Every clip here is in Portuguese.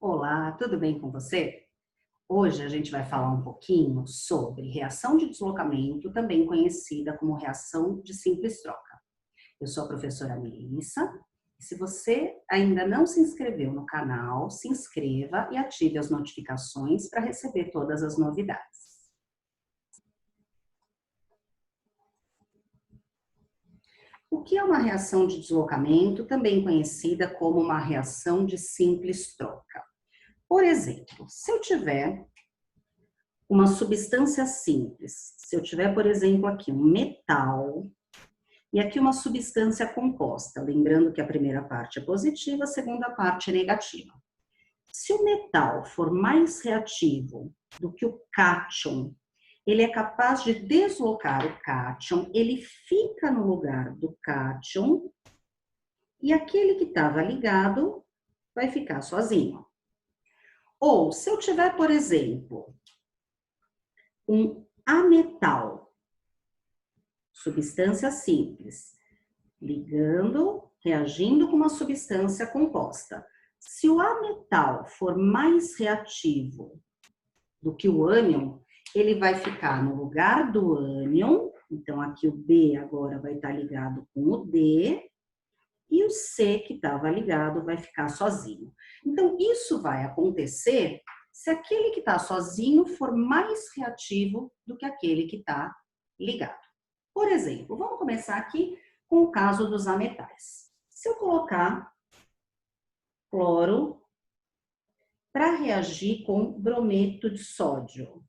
Olá, tudo bem com você? Hoje a gente vai falar um pouquinho sobre reação de deslocamento, também conhecida como reação de simples troca. Eu sou a professora Melissa e se você ainda não se inscreveu no canal, se inscreva e ative as notificações para receber todas as novidades. O que é uma reação de deslocamento, também conhecida como uma reação de simples troca? Por exemplo, se eu tiver uma substância simples, se eu tiver, por exemplo, aqui um metal e aqui uma substância composta, lembrando que a primeira parte é positiva, a segunda parte é negativa. Se o metal for mais reativo do que o cátion, ele é capaz de deslocar o cátion, ele fica no lugar do cátion e aquele que estava ligado vai ficar sozinho. Ou, se eu tiver, por exemplo, um ametal, substância simples, ligando, reagindo com uma substância composta. Se o ametal for mais reativo do que o ânion, ele vai ficar no lugar do ânion, então aqui o B agora vai estar ligado com o D, e o C que estava ligado vai ficar sozinho. Então, isso vai acontecer se aquele que está sozinho for mais reativo do que aquele que está ligado. Por exemplo, vamos começar aqui com o caso dos ametais. Se eu colocar cloro para reagir com brometo de sódio.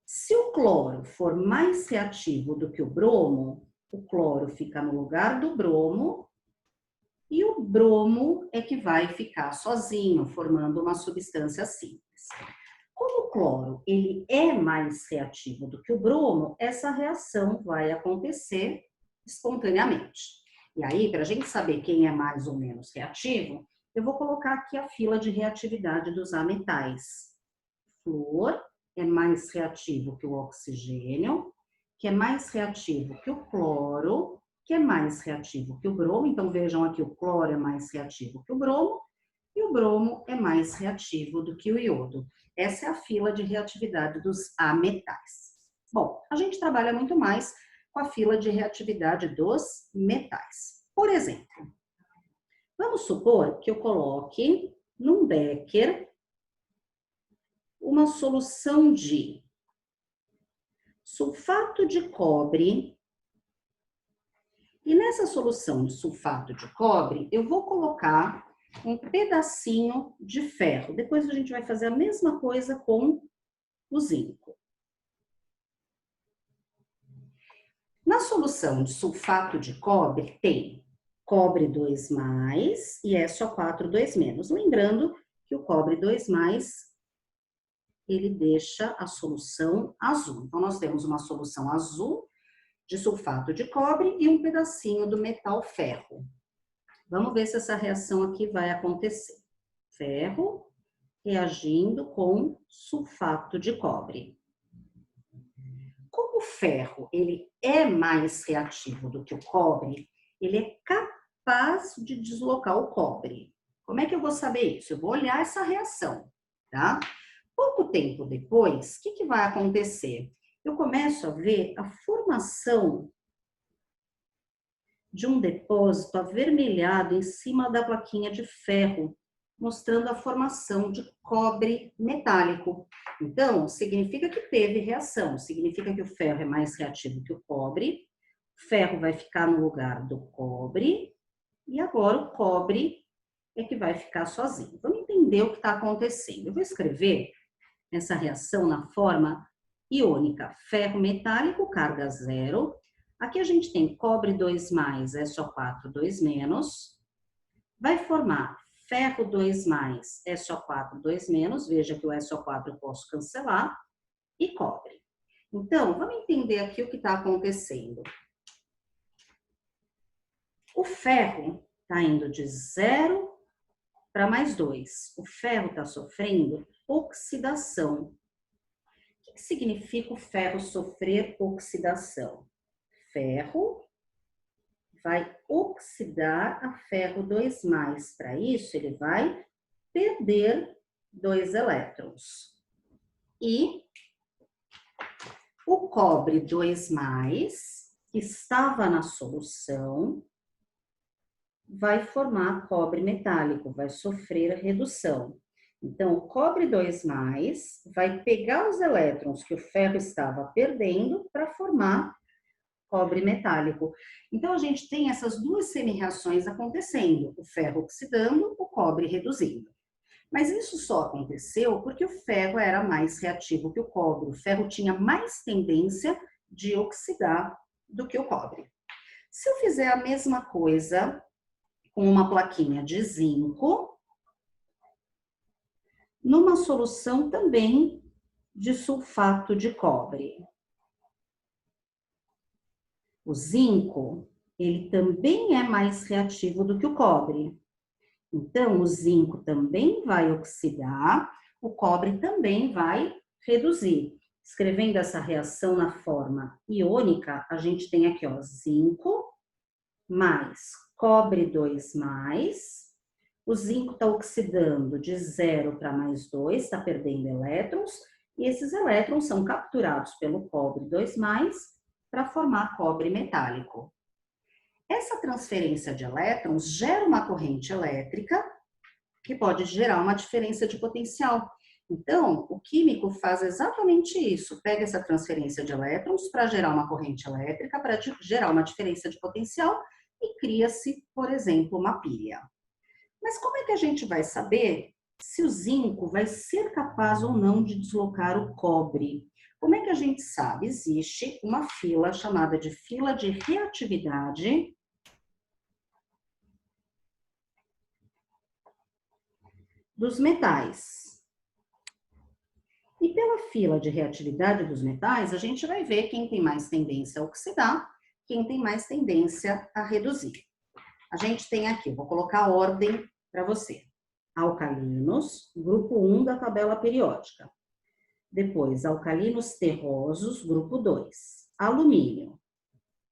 Se o cloro for mais reativo do que o bromo, o cloro fica no lugar do bromo e o bromo é que vai ficar sozinho, formando uma substância simples. Como o cloro ele é mais reativo do que o bromo, essa reação vai acontecer espontaneamente. E aí, para a gente saber quem é mais ou menos reativo, eu vou colocar aqui a fila de reatividade dos ametais. Flúor é mais reativo que o oxigênio, que é mais reativo que o cloro, que é mais reativo que o bromo. Então, vejam aqui, o cloro é mais reativo que o bromo, e o bromo é mais reativo do que o iodo. Essa é a fila de reatividade dos ametais. Bom, a gente trabalha muito mais com a fila de reatividade dos metais. Por exemplo, vamos supor que eu coloque num becker uma solução de sulfato de cobre. E nessa solução de sulfato de cobre, eu vou colocar um pedacinho de ferro. Depois a gente vai fazer a mesma coisa com o zinco. Na solução de sulfato de cobre tem cobre 2+, e SO4 2-. Lembrando que o cobre 2+, ele deixa a solução azul. Então, nós temos uma solução azul de sulfato de cobre e um pedacinho do metal ferro. Vamos ver se essa reação aqui vai acontecer. Ferro reagindo com sulfato de cobre. Como o ferro ele é mais reativo do que o cobre, ele é capaz de deslocar o cobre. Como é que eu vou saber isso? Eu vou olhar essa reação, tá? Pouco tempo depois, o que vai acontecer? Eu começo a ver a formação de um depósito avermelhado em cima da plaquinha de ferro, mostrando a formação de cobre metálico. Então, significa que teve reação, significa que o ferro é mais reativo que o cobre, o ferro vai ficar no lugar do cobre, e agora o cobre é que vai ficar sozinho. Vamos entender o que está acontecendo. Eu vou escrever essa reação na forma iônica, ferro metálico, carga 0. Aqui a gente tem cobre 2+, SO4 2-. Vai formar ferro 2+, SO4 2-. Veja que o SO4 eu posso cancelar. E cobre. Então, vamos entender aqui o que está acontecendo. O ferro está indo de 0 para +2. O ferro está sofrendo oxidação. O que significa o ferro sofrer oxidação? Ferro vai oxidar a ferro 2+. Para isso, ele vai perder 2 elétrons. E o cobre 2+, que estava na solução, vai formar cobre metálico, vai sofrer redução. Então, o cobre 2+, vai pegar os elétrons que o ferro estava perdendo para formar cobre metálico. Então, a gente tem essas duas semi-reações acontecendo, o ferro oxidando, o cobre reduzindo. Mas isso só aconteceu porque o ferro era mais reativo que o cobre. O ferro tinha mais tendência de oxidar do que o cobre. Se eu fizer a mesma coisa com uma plaquinha de zinco, numa solução também de sulfato de cobre. O zinco, ele também é mais reativo do que o cobre. Então, o zinco também vai oxidar, o cobre também vai reduzir. Escrevendo essa reação na forma iônica, a gente tem aqui, ó, zinco mais cobre 2+. O zinco está oxidando de 0 para +2, está perdendo elétrons, e esses elétrons são capturados pelo cobre 2+, para formar cobre metálico. Essa transferência de elétrons gera uma corrente elétrica que pode gerar uma diferença de potencial. Então, o químico faz exatamente isso, pega essa transferência de elétrons para gerar uma corrente elétrica, para gerar uma diferença de potencial e cria-se, por exemplo, uma pilha. Mas como é que a gente vai saber se o zinco vai ser capaz ou não de deslocar o cobre? Como é que a gente sabe? Existe uma fila chamada de fila de reatividade dos metais. E pela fila de reatividade dos metais, a gente vai ver quem tem mais tendência a oxidar, quem tem mais tendência a reduzir. A gente tem aqui, vou colocar a ordem para você. Alcalinos, grupo 1 da tabela periódica. Depois, alcalinos terrosos, grupo 2. Alumínio.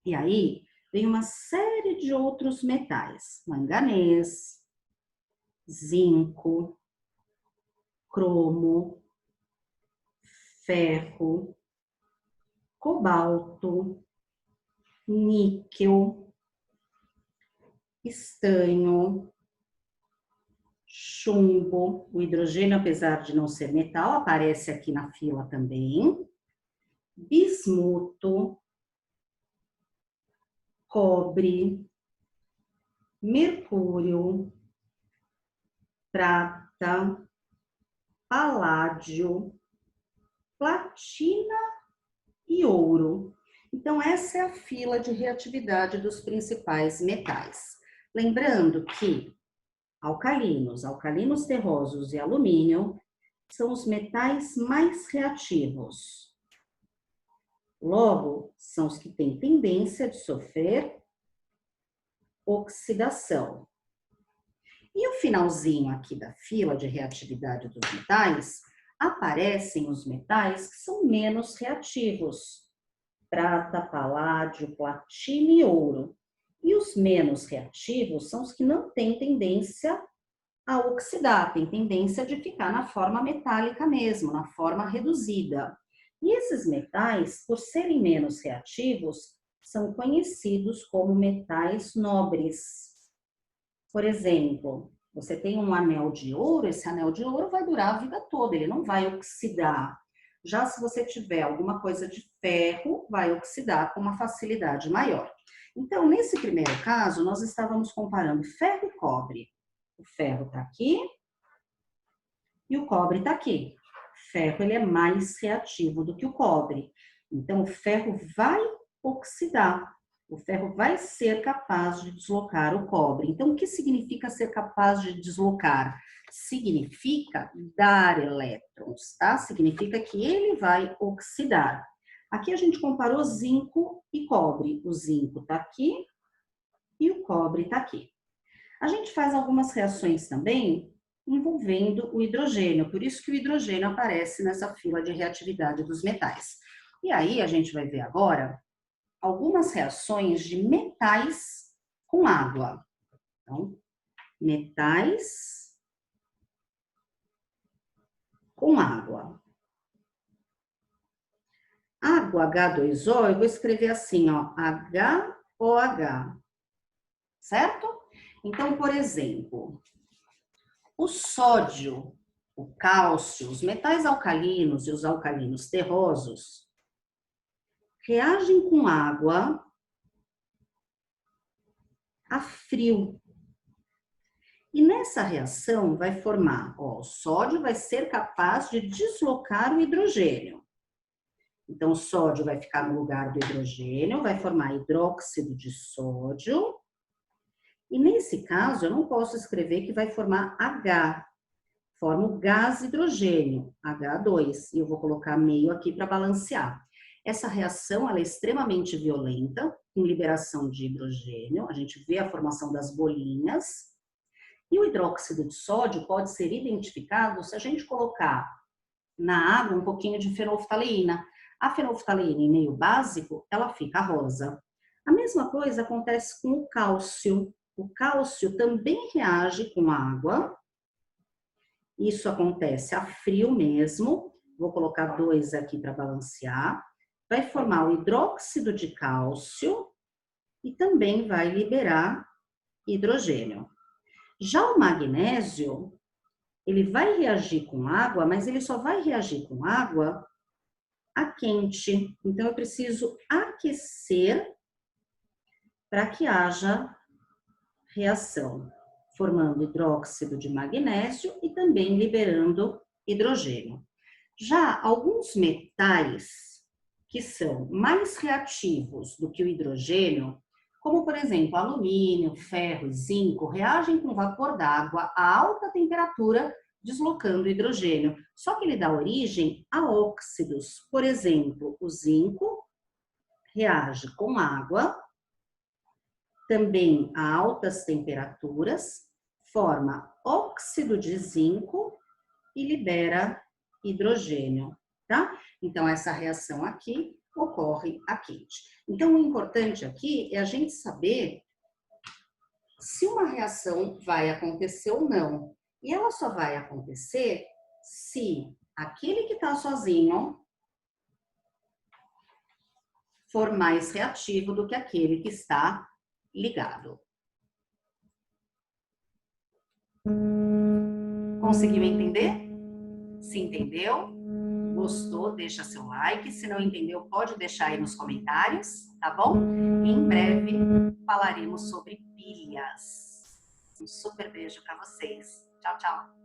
E aí, vem uma série de outros metais. Manganês, zinco, cromo, ferro, cobalto, níquel, estanho, chumbo. O hidrogênio, apesar de não ser metal, aparece aqui na fila também. Bismuto, cobre, mercúrio, prata, paládio, platina e ouro. Então, essa é a fila de reatividade dos principais metais. Lembrando que alcalinos terrosos e alumínio são os metais mais reativos. Logo, são os que têm tendência de sofrer oxidação. E o finalzinho aqui da fila de reatividade dos metais, aparecem os metais que são menos reativos. Prata, paládio, platina e ouro. E os menos reativos são os que não têm tendência a oxidar, têm tendência de ficar na forma metálica mesmo, na forma reduzida. E esses metais, por serem menos reativos, são conhecidos como metais nobres. Por exemplo, você tem um anel de ouro, esse anel de ouro vai durar a vida toda, ele não vai oxidar. Já se você tiver alguma coisa de ferro, vai oxidar com uma facilidade maior. Então, nesse primeiro caso, nós estávamos comparando ferro e cobre. O ferro está aqui e o cobre está aqui. O ferro ele é mais reativo do que o cobre. Então, o ferro vai oxidar. O ferro vai ser capaz de deslocar o cobre. Então, o que significa ser capaz de deslocar? Significa dar elétrons, tá? Significa que ele vai oxidar. Aqui a gente comparou zinco e cobre. O zinco está aqui e o cobre está aqui. A gente faz algumas reações também envolvendo o hidrogênio, por isso que o hidrogênio aparece nessa fila de reatividade dos metais. E aí a gente vai ver agora algumas reações de metais com água. Então, metais com água. Água H2O, eu vou escrever assim, ó, HOH, certo? Então, por exemplo, o sódio, o cálcio, os metais alcalinos e os alcalinos terrosos reagem com água a frio. E nessa reação vai formar, ó, o sódio vai ser capaz de deslocar o hidrogênio. Então, o sódio vai ficar no lugar do hidrogênio, vai formar hidróxido de sódio. E nesse caso, eu não posso escrever que vai formar H. Forma o gás hidrogênio, H2. E eu vou colocar meio aqui para balancear. Essa reação ela é extremamente violenta, com liberação de hidrogênio. A gente vê a formação das bolinhas. E o hidróxido de sódio pode ser identificado se a gente colocar na água um pouquinho de fenolftaleína. A fenolftaleína em meio básico, ela fica rosa. A mesma coisa acontece com o cálcio. O cálcio também reage com água. Isso acontece a frio mesmo. Vou colocar 2 aqui para balancear. Vai formar o hidróxido de cálcio e também vai liberar hidrogênio. Já o magnésio, ele vai reagir com água, mas ele só vai reagir com água a quente. Então, eu preciso aquecer para que haja reação, formando hidróxido de magnésio e também liberando hidrogênio. Já alguns metais que são mais reativos do que o hidrogênio, como por exemplo alumínio, ferro e zinco, reagem com vapor d'água a alta temperatura, deslocando hidrogênio. Só que ele dá origem a óxidos. Por exemplo, o zinco reage com água, também a altas temperaturas, forma óxido de zinco e libera hidrogênio, tá? Então, essa reação aqui ocorre a quente. Então, o importante aqui é a gente saber se uma reação vai acontecer ou não. E ela só vai acontecer se aquele que está sozinho for mais reativo do que aquele que está ligado. Conseguiu entender? Se entendeu? Gostou? Deixa seu like. Se não entendeu, pode deixar aí nos comentários, tá bom? Em breve falaremos sobre pilhas. Um super beijo para vocês. Tchau, tchau.